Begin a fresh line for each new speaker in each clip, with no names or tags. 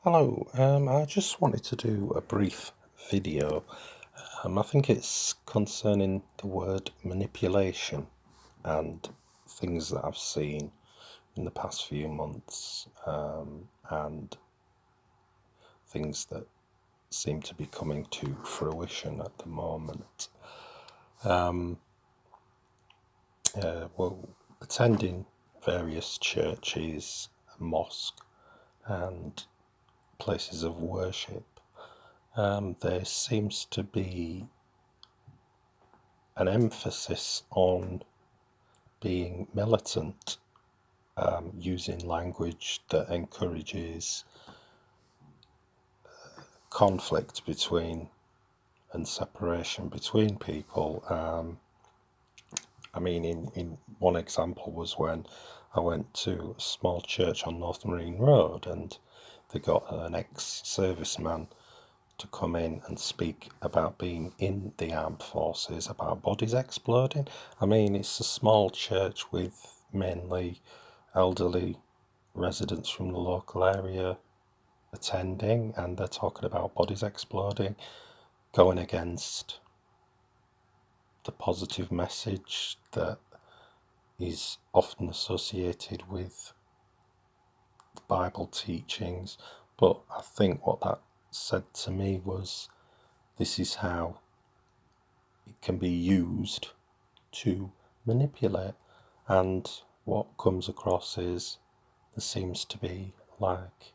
Hello, I just wanted to do a brief video. I think it's concerning the word manipulation and things that I've seen in the past few months, and things that seem to be coming to fruition at the moment. Well, attending various churches, mosque, and places of worship, there seems to be an emphasis on being militant, using language that encourages conflict between and separation between people. In one example was when I went to a small church on North Marine Road, and they got an ex-serviceman to come in and speak about being in the armed forces, about bodies exploding. It's a small church with mainly elderly residents from the local area attending, and they're talking about bodies exploding, going against the positive message that is often associated with the Bible teachings. But I think what that said to me was, this is how it can be used to manipulate. And what comes across is, there seems to be like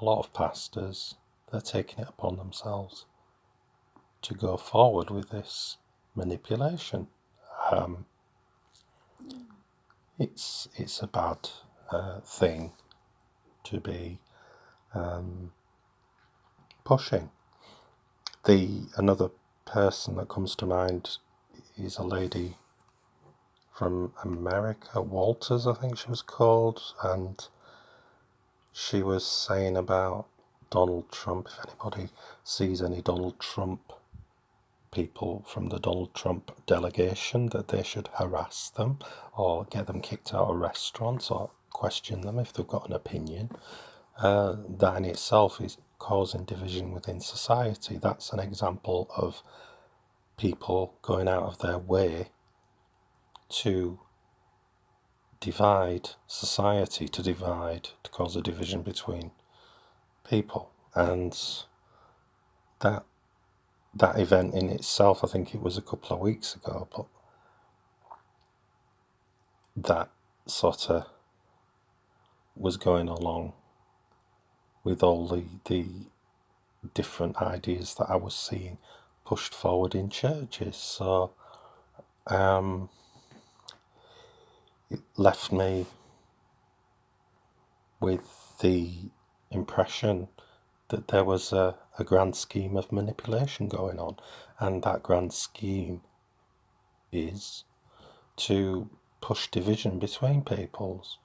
a lot of pastors, they're taking it upon themselves to go forward with this manipulation. Um, it's a bad thing to be pushing. Another person that comes to mind is a lady from America, Walters, I think she was called, and she was saying about Donald Trump. If anybody sees any Donald Trump people from the Donald Trump delegation, that they should harass them or get them kicked out of restaurants or question them if they've got an opinion. That in itself is causing division within society. That's an example of people going out of their way to divide society, to cause a division between people. And that event in itself, I think it was a couple of weeks ago, but that sort of was going along with all the different ideas that I was seeing pushed forward in churches. So it left me with the impression that there was a grand scheme of manipulation going on, and that grand scheme is to push division between peoples.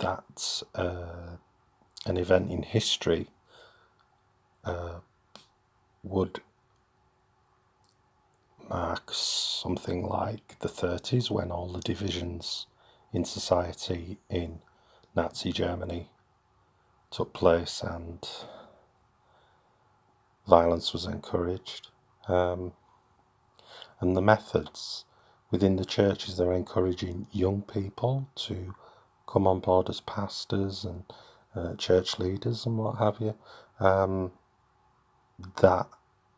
That's an event in history would mark something like the 30s, when all the divisions in society in Nazi Germany took place and violence was encouraged. And the methods within the churches, they're encouraging young people to come on board as pastors and church leaders and what have you. That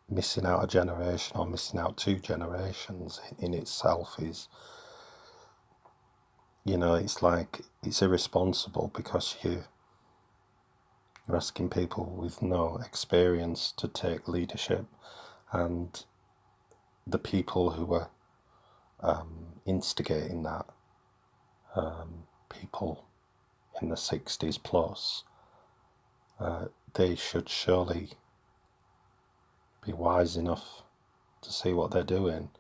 missing out a generation, or missing out two generations, in itself is, it's like, it's irresponsible, because you're asking people with no experience to take leadership, and the people who are instigating that, people in the 60s plus, they should surely be wise enough to see what they're doing.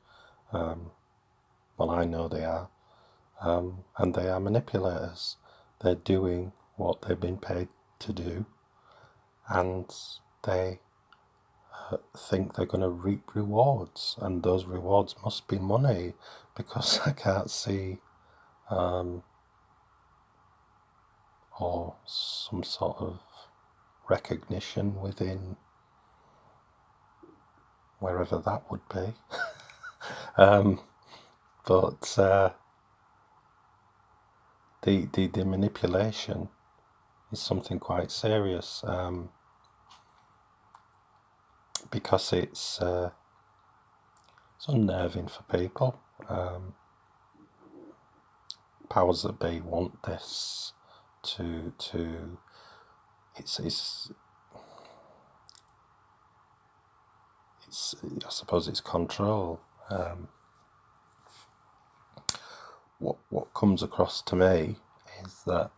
Well, I know they are. And they are manipulators. They're doing what they've been paid to do, and they think they're going to reap rewards, and those rewards must be money, because I can't see or some sort of recognition within wherever that would be. But the manipulation is something quite serious, because it's unnerving for people. Powers that be want this to it's I suppose it's control. What comes across to me is that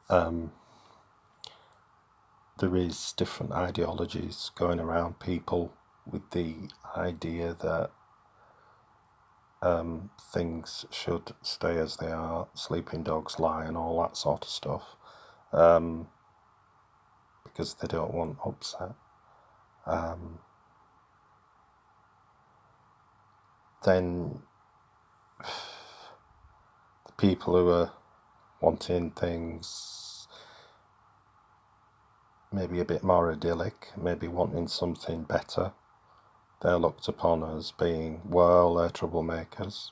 there is different ideologies going around, people with the idea that things should stay as they are, sleeping dogs lie, and all that sort of stuff, because they don't want upset. Then the people who are wanting things maybe a bit more idyllic, maybe wanting something better, they're looked upon as being, well, they're troublemakers.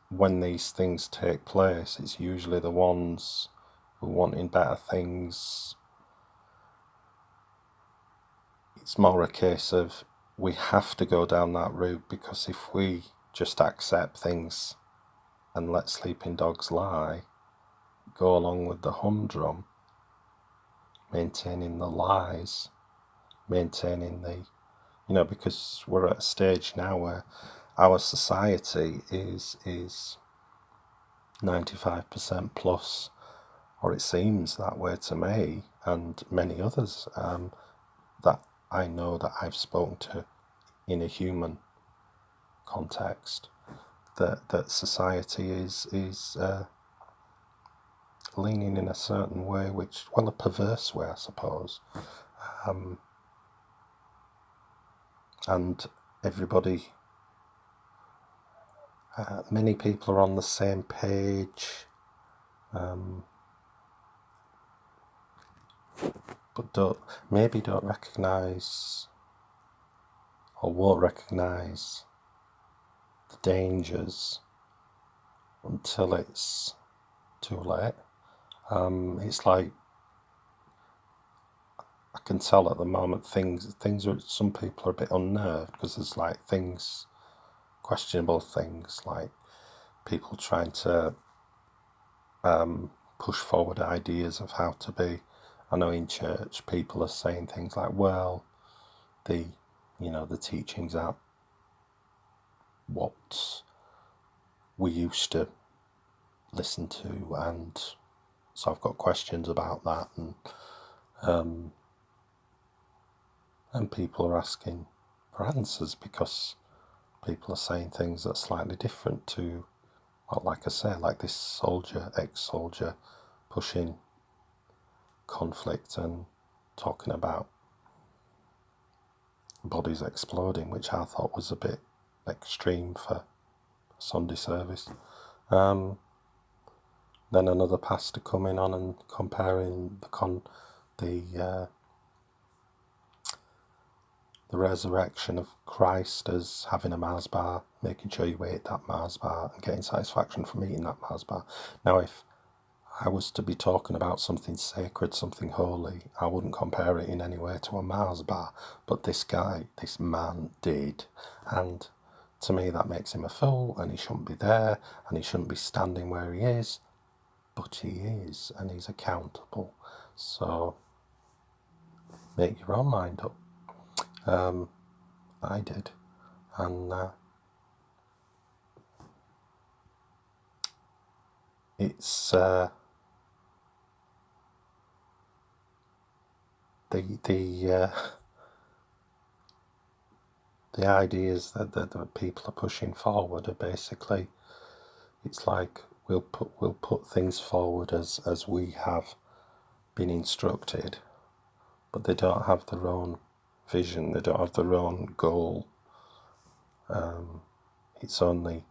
When these things take place, it's usually the ones who are wanting better things. It's more a case of, we have to go down that route, because if we just accept things and let sleeping dogs lie, go along with the humdrum, maintaining the lies, maintaining the, because we're at a stage now where our society is 95% plus, or it seems that way to me and many others that I know that I've spoken to in a human context, that society is leaning in a certain way, which, well, a perverse way, I suppose. And everybody, many people are on the same page, but don't recognise, or won't recognise, the dangers until it's too late. It's like, I can tell at the moment things are, some people are a bit unnerved, because there's like questionable things, like people trying to push forward ideas of how to be. I know in church people are saying things like, well, the teachings aren't what we used to listen to, and so I've got questions about that, and people are asking for answers, because people are saying things that are slightly different to, well, like I say, like this ex-soldier, pushing conflict and talking about bodies exploding, which I thought was a bit extreme for Sunday service. Then another pastor coming on and comparing the resurrection of Christ as having a Mars bar, making sure you ate that Mars bar and getting satisfaction from eating that Mars bar. Now, if I was to be talking about something sacred, something holy, I wouldn't compare it in any way to a Mars bar, but this man did, and to me that makes him a fool, and he shouldn't be there, and he shouldn't be standing where he is, but he is, and he's accountable. So make your own mind up. I did, and it's the ideas that people are pushing forward are basically, it's like, we'll put things forward as we have been instructed, but they don't have their own vision, they don't have their own goal. It's only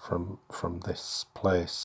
from this place.